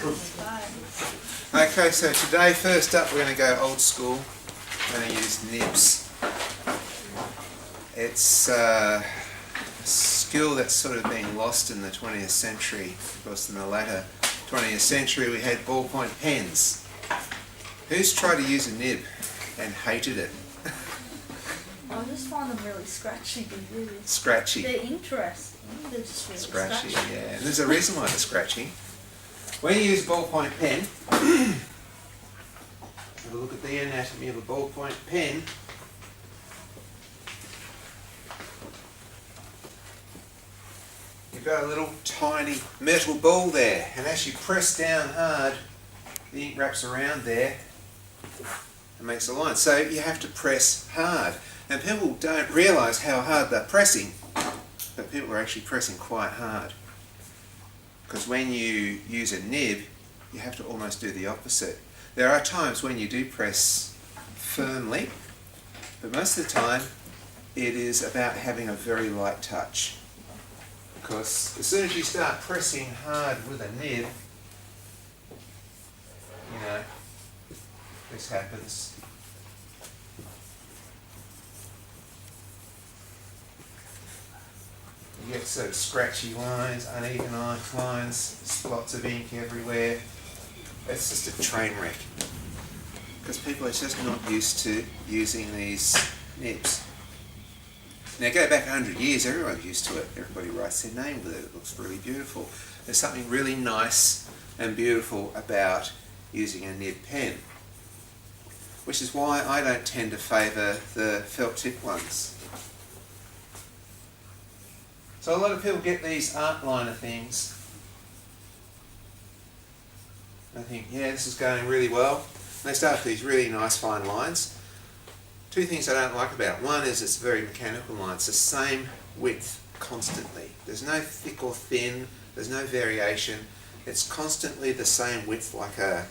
Okay, so today, first up, we're going to go old school. We're going to use Nibs. It's a skill that's sort of been lost in the 20th century, because in the latter 20th century we had ballpoint pens. Who's tried to use a nib and hated it? I just find them really scratchy. Scratchy. They're interesting. They're just really scratchy. Yeah. And there's a reason why they're scratchy. When you use a ballpoint pen, have a look at the anatomy of a ballpoint pen. You've got a little tiny metal ball there, and as you press down hard, the ink wraps around there and makes a line. So you have to press hard. And people don't realise how hard they're pressing, but people are actually pressing quite hard. Because when you use a nib, you have to almost do the opposite. There are times when you do press firmly, but most of the time it is about having a very light touch. Because as soon as you start pressing hard with a nib, you know, this happens. You get sort of scratchy lines, uneven lines, spots of ink everywhere. It's just a train wreck. Because people are just not used to using these nibs. Now go back 100 years, everyone's used to it. Everybody writes their name with it. It looks really beautiful. There's something really nice and beautiful about using a nib pen. Which is why I don't tend to favour the felt tip ones. So a lot of people get these art liner things. They think, yeah, this is going really well. And they start with these really nice fine lines. Two things I don't like about it. One is it's a very mechanical line. It's the same width constantly. There's no thick or thin. There's no variation. It's constantly the same width, like a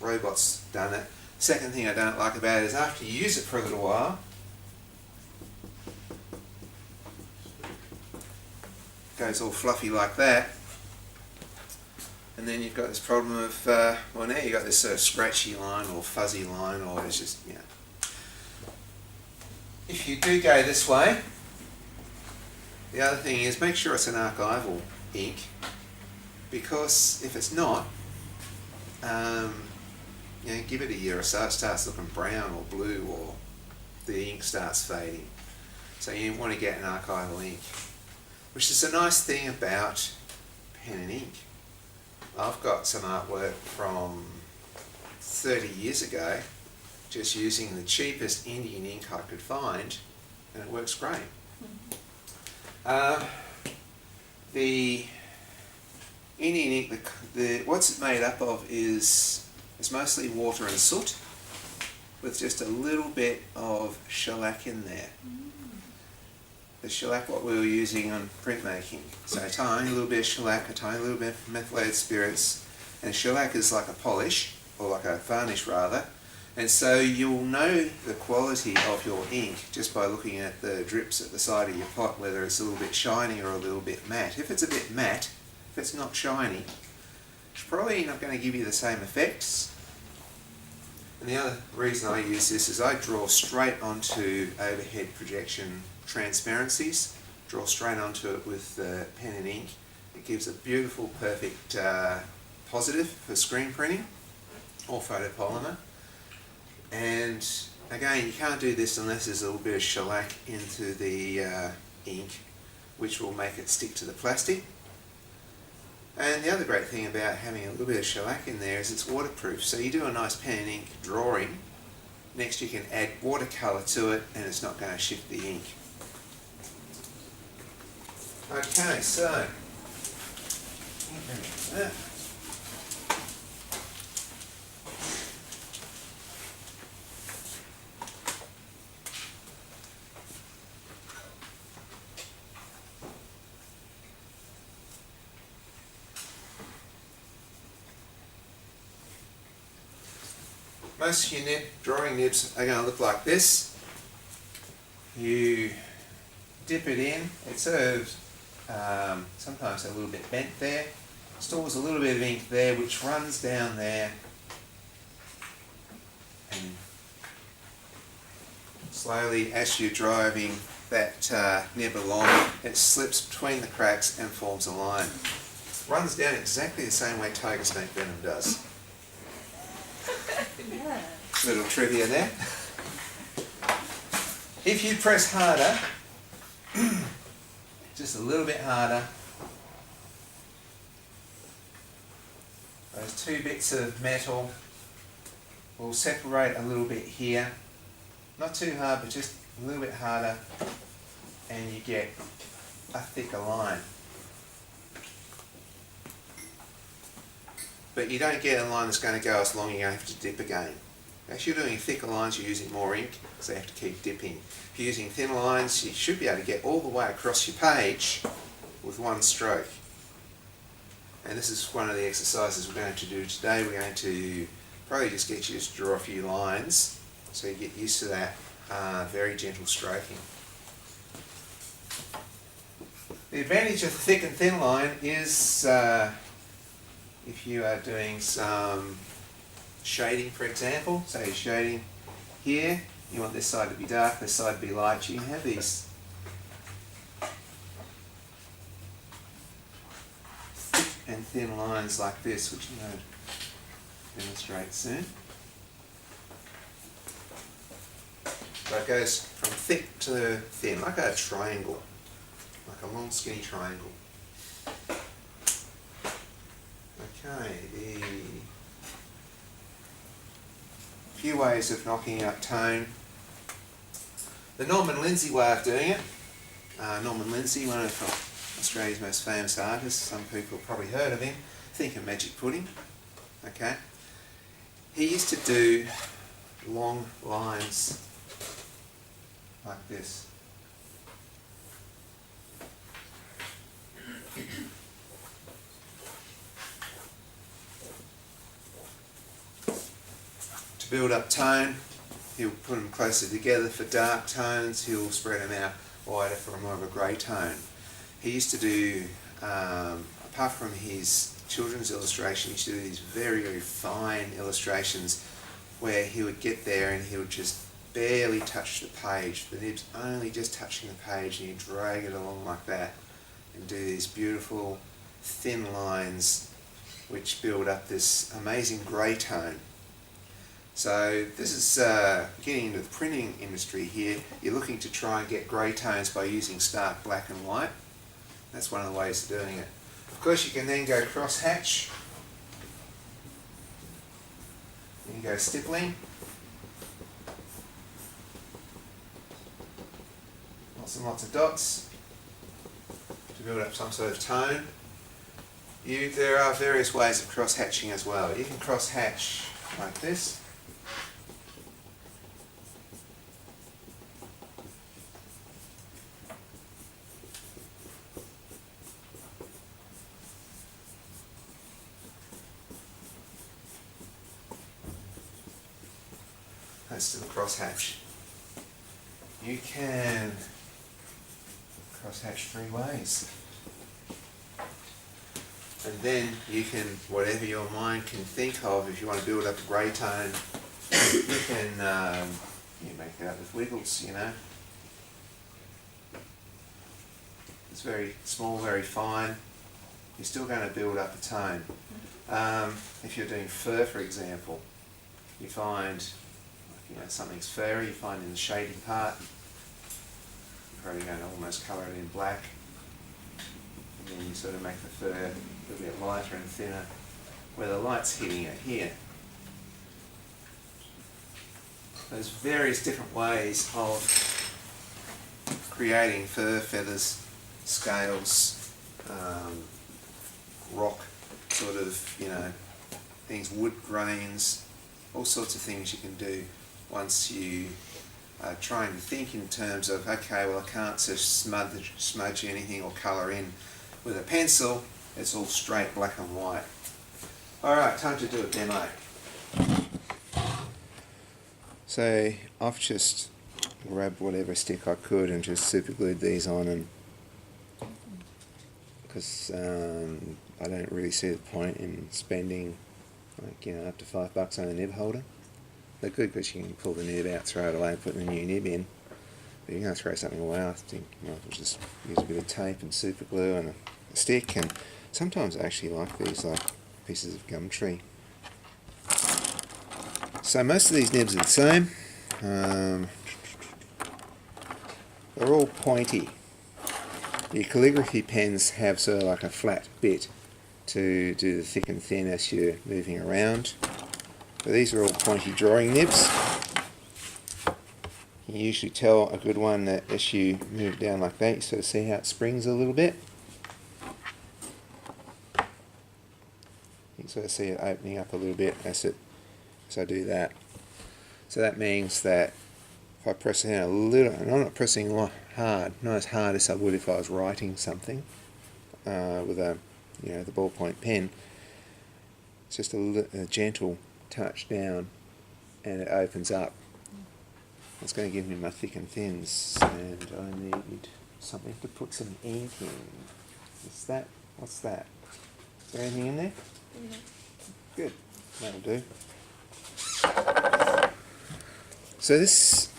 robot's done it. Second thing I don't like about it is after you use it for a little while, it goes all fluffy like that, and then you've got this problem of, well, now you've got this sort of scratchy line or fuzzy line, or it's just, you know. If you do go this way, the other thing is make sure it's an archival ink, because if it's not, you know, give it a year or so, it starts looking brown or blue, or the ink starts fading. So you want to get an archival ink, which is a nice thing about pen and ink. I've got some artwork from 30 years ago, just using the cheapest Indian ink I could find, and it works great. The Indian ink, what's it made up of is it's mostly water and soot, with just a little bit of shellac in there. The shellac, what we were using on printmaking. So a tiny little bit of shellac, a tiny little bit of methylated spirits, and shellac is like a polish, or like a varnish rather, and so you'll know the quality of your ink just by looking at the drips at the side of your pot, whether it's a little bit shiny or a little bit matte. If it's a bit matte, if it's not shiny, it's probably not going to give you the same effects. And the other reason I use this is I draw straight onto overhead projection transparencies, draw straight onto it with pen and ink. It gives a beautiful, perfect positive for screen printing or photopolymer. And again, you can't do this unless there's a little bit of shellac into the ink, which will make it stick to the plastic. And the other great thing about having a little bit of shellac in there is it's waterproof. So you do a nice pen and ink drawing, next you can add watercolour to it and it's not going to shift the ink. Okay, so most of your drawing nibs are going to look like this. You dip it in, it's sort of sometimes a little bit bent there, stores a little bit of ink there, which runs down there and slowly, as you're driving that nib along, it slips between the cracks and forms a line. Runs down exactly the same way tiger snake venom does. Yeah. Little trivia there. If you press harder, just a little bit harder, those two bits of metal will separate a little bit here. Not too hard, but just a little bit harder, and you get a thicker line. But you don't get a line that's going to go as long, you're going to have to dip again. As you're doing thicker lines, you're using more ink, because they have to keep dipping. If you're using thin lines, you should be able to get all the way across your page with one stroke. And this is one of the exercises we're going to do today. We're going to probably just get you to draw a few lines, so you get used to that very gentle stroking. The advantage of the thick and thin line is if you are doing some shading, for example, so you're shading here, you want this side to be dark, this side to be light, you can have these thick and thin lines like this, which I'm going to demonstrate soon. So it goes from thick to thin, like a triangle, like a long skinny triangle. Okay, the few ways of knocking out tone. The Norman Lindsay way of doing it. Norman Lindsay, one of Australia's most famous artists, some people have probably heard of him. Think of Magic Pudding. Okay, he used to do long lines like this. To build up tone, he'll put them closer together. For dark tones, he'll spread them out wider for more of a grey tone. He used to do, apart from his children's illustration, he used to do these very, very fine illustrations where he would get there and he would just barely touch the page. The nib's only just touching the page, and you drag it along like that and do these beautiful thin lines which build up this amazing grey tone. So this is getting into the printing industry here. You're looking to try and get grey tones by using stark black and white. That's one of the ways of doing it. Of course, you can then go cross-hatch. You can go stippling. Lots and lots of dots to build up some sort of tone. There are various ways of cross-hatching as well. You can cross-hatch like this. That's to the crosshatch. You can crosshatch three ways. And then you can, whatever your mind can think of, if you want to build up a grey tone, you can make it up with wiggles, you know. It's very small, very fine. You're still going to build up a tone. If you're doing fur, for example, you find, something's furry, you find in the shading part, you're probably going to almost colour it in black, and then you sort of make the fur a little bit lighter and thinner, where the light's hitting it here. There's various different ways of creating fur, feathers, scales, rock sort of, things, wood grains, all sorts of things you can do once you are trying to think in terms of, okay, well, I can't just smudge anything or colour in with a pencil. It's all straight black and white. Alright, time to do a demo. So I've just grabbed whatever stick I could and just super glued these on, and because I don't really see the point in spending up to $5 on a nib holder. They're good because you can pull the nib out, throw it away, and put the new nib in. But you're going to throw something away, I think you might as well just use a bit of tape and super glue and a stick. And sometimes I actually like these, like pieces of gum tree. So most of these nibs are the same. They're all pointy. Your calligraphy pens have sort of like a flat bit to do the thick and thin as you're moving around. But these are all pointy drawing nibs. You can usually tell a good one that as you move down like that, you sort of see how it springs a little bit. You can sort of see it opening up a little bit as I do that. So that means that if I press it down a little, and I'm not pressing hard, not as hard as I would if I was writing something with the ballpoint pen. It's just a gentle touch down, and it opens up. It's going to give me my thick and thins, and I need something to put some ink in. What's that? Is there anything in there? Yeah. Good, that'll do. So this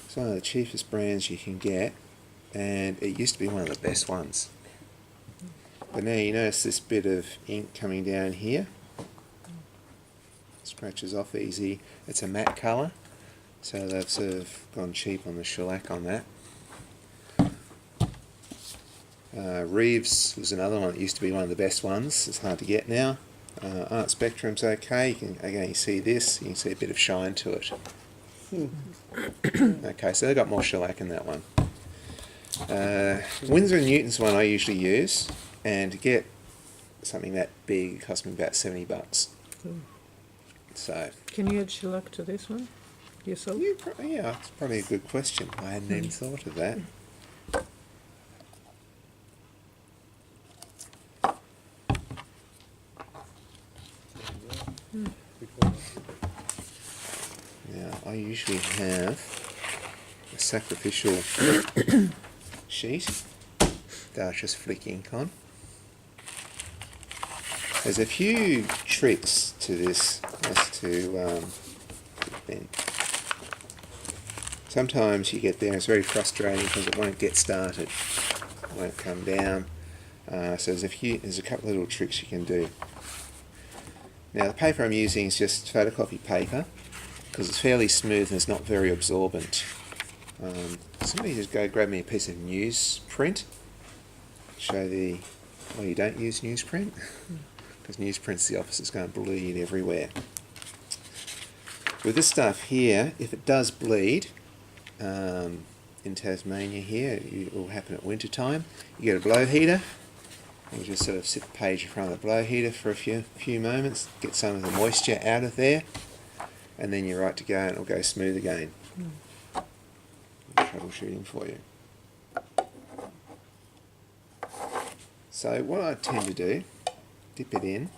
is one of the cheapest brands you can get, and it used to be one of the best ones. But now you notice this bit of ink coming down here. Scratches off easy. It's a matte colour, so they've sort of gone cheap on the shellac on that. Reeves was another one that used to be one of the best ones. It's hard to get now. Art Spectrum's okay. You see this, you can see a bit of shine to it. Okay, so they've got more shellac in that one. Winsor & Newton's one I usually use, and to get something that big it cost me about $70. So can you add shellac to this one yourself? Yeah, it's probably a good question. I hadn't even thought of that. Now, I usually have a sacrificial sheet that I just flick ink on. There's a few tricks to this as to sometimes you get there and it's very frustrating because it won't get started, it won't come down. So there's a couple of little tricks you can do. Now the paper I'm using is just photocopy paper because it's fairly smooth and it's not very absorbent. Somebody just go grab me a piece of newsprint. Show you don't use newsprint because newsprint's the opposite, it's going to bleed everywhere. With this stuff here, if it does bleed, in Tasmania here, it will happen at winter time. You get a blow heater. You just sort of sit the page in front of the blow heater for a few moments, get some of the moisture out of there, and then you're right to go and it'll go smooth again. Troubleshooting for you. So what I tend to do, dip it in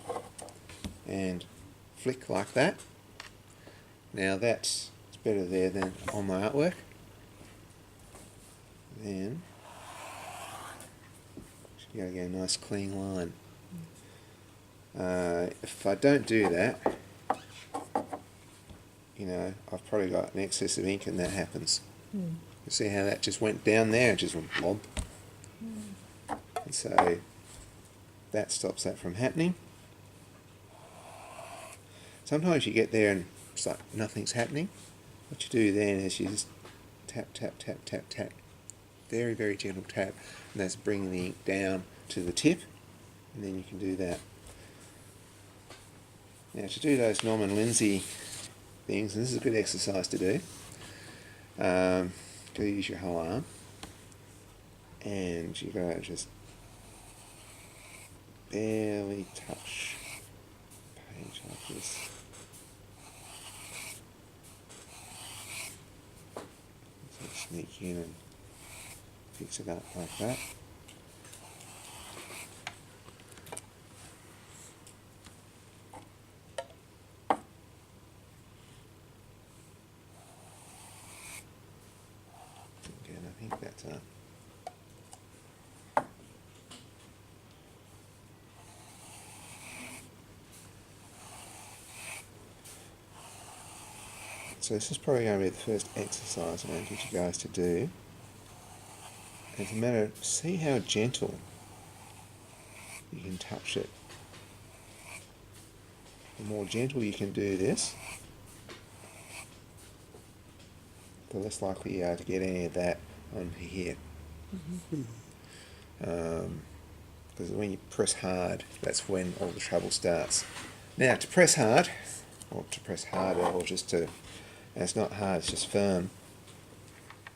and flick like that. Now that's better there than on my artwork. Then you gotta get a nice clean line. If I don't do that, I've probably got an excess of ink and that happens. You see how that just went down there and just went blob. And so that stops that from happening. Sometimes you get there and it's like nothing's happening. What you do then is you just tap, tap, tap, tap, tap. Very, very gentle tap. And that's bringing the ink down to the tip. And then you can do that. Now to do those Norman Lindsay things, and this is a good exercise to do, go use your whole arm. And you go just barely touch page like this. So sneak in and fix it up like that. Again, I think that's up. So this is probably going to be the first exercise I'm going to get you guys to do. It's a matter of, see how gentle you can touch it. The more gentle you can do this, the less likely you are to get any of that on here. Because when you press hard, that's when all the trouble starts. Now, to press hard, or to press harder, or just to, and it's not hard, it's just firm,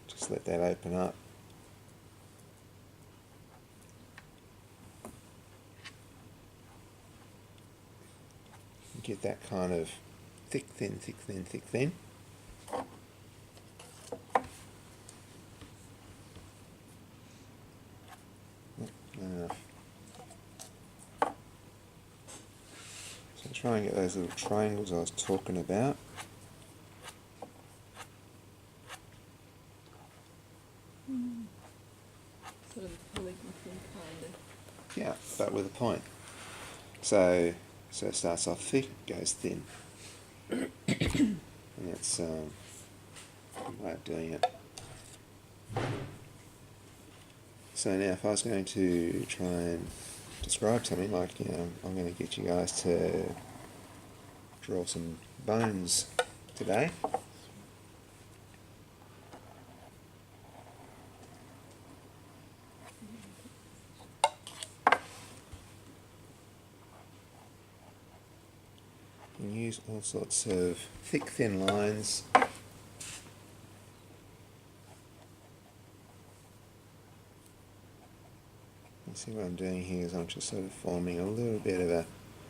just let that open up. Get that kind of thick, thin, thick, thin, thick, thin. Not enough. So try and get those little triangles I was talking about. Sort of calligraphy kind of. Yeah, but with a point. So it starts off thick, goes thin. And that's a way of doing it. So now if I was going to try and describe something like, I'm going to get you guys to draw some bones today. You can use all sorts of thick, thin lines. You see what I'm doing here is I'm just sort of forming a little bit of a,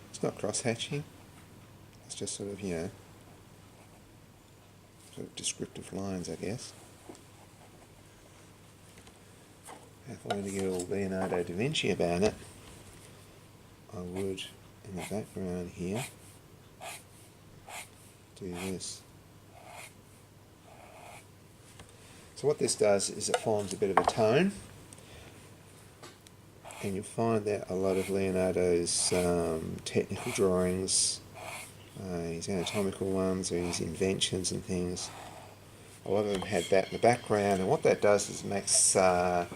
it's not cross-hatching, it's just sort of, sort of descriptive lines, I guess. If I wanted to get a little Leonardo da Vinci about it, I would, in the background here, do this. So what this does is it forms a bit of a tone, and you'll find that a lot of Leonardo's technical drawings, his anatomical ones, or his inventions and things, a lot of them had that in the background, and what that does is it makes the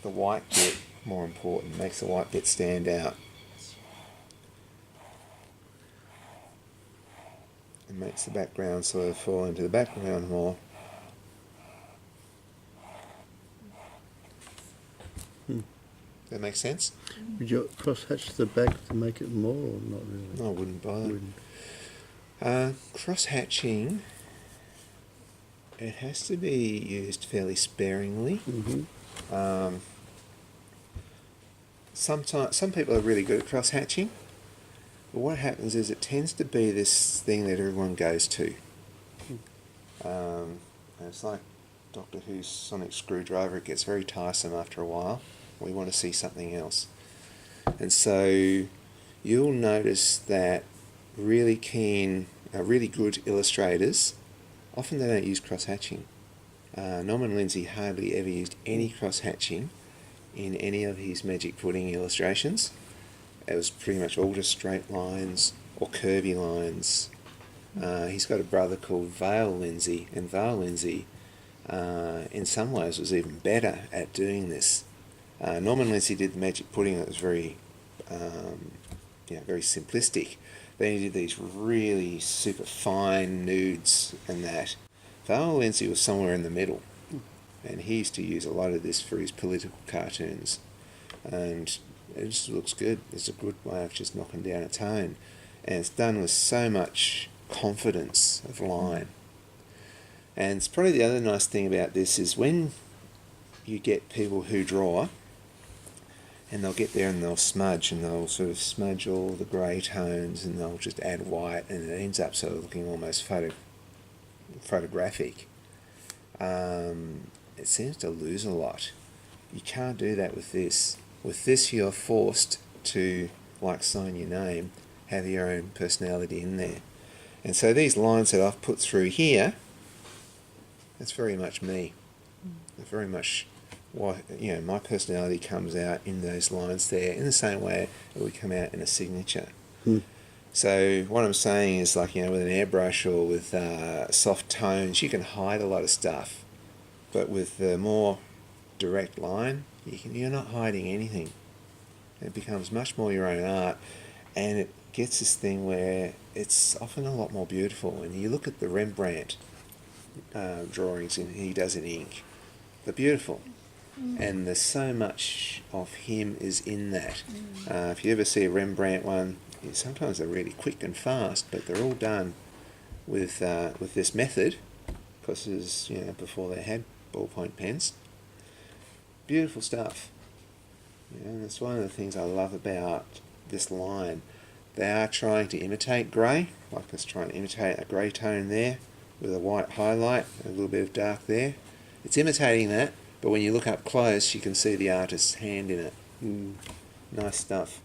white bit more important, makes the white bit stand out. It makes the background sort of fall into the background more. That makes sense? Would you cross-hatch the back to make it more, or not really? No, I wouldn't bother. Cross-hatching, it has to be used fairly sparingly. Mm-hmm. Sometimes, some people are really good at cross-hatching, but what happens is it tends to be this thing that everyone goes to. And it's like Doctor Who's sonic screwdriver, it gets very tiresome after a while. We want to see something else. And so you'll notice that really good illustrators, often they don't use cross-hatching. Norman Lindsay hardly ever used any cross-hatching in any of his magic pudding illustrations. It was pretty much all just straight lines or curvy lines. He's got a brother called Vale Lindsay, and Vale Lindsay in some ways was even better at doing this. Norman Lindsay did the magic pudding that was very very simplistic. Then he did these really super fine nudes and that. Vale Lindsay was somewhere in the middle, and he used to use a lot of this for his political cartoons, and it just looks good. It's a good way of just knocking down a tone, and it's done with so much confidence of line. And it's probably the other nice thing about this is when you get people who draw, and they'll get there and they'll smudge, and they'll sort of smudge all the grey tones, and they'll just add white, and it ends up sort of looking almost photographic. It seems to lose a lot. You can't do that with this. With this, you're forced to, like sign your name, have your own personality in there. And so these lines that I've put through here, that's very much me. It's very much my personality comes out in those lines there, in the same way it would come out in a signature. So what I'm saying is, like, you know, with an airbrush or with soft tones, you can hide a lot of stuff. But with the more direct line, you're not hiding anything. It becomes much more your own art, and it gets this thing where it's often a lot more beautiful. And you look at the Rembrandt drawings he does in ink, they're beautiful. And there's so much of him is in that. If you ever see a Rembrandt one, sometimes they're really quick and fast, but they're all done with this method, because it was, you know, before they had ballpoint pens. Beautiful stuff. You know, and that's one of the things I love about this line. They are trying to imitate grey, like it's trying to imitate a grey tone there with a white highlight, a little bit of dark there. It's imitating that, but when you look up close, you can see the artist's hand in it. Nice stuff.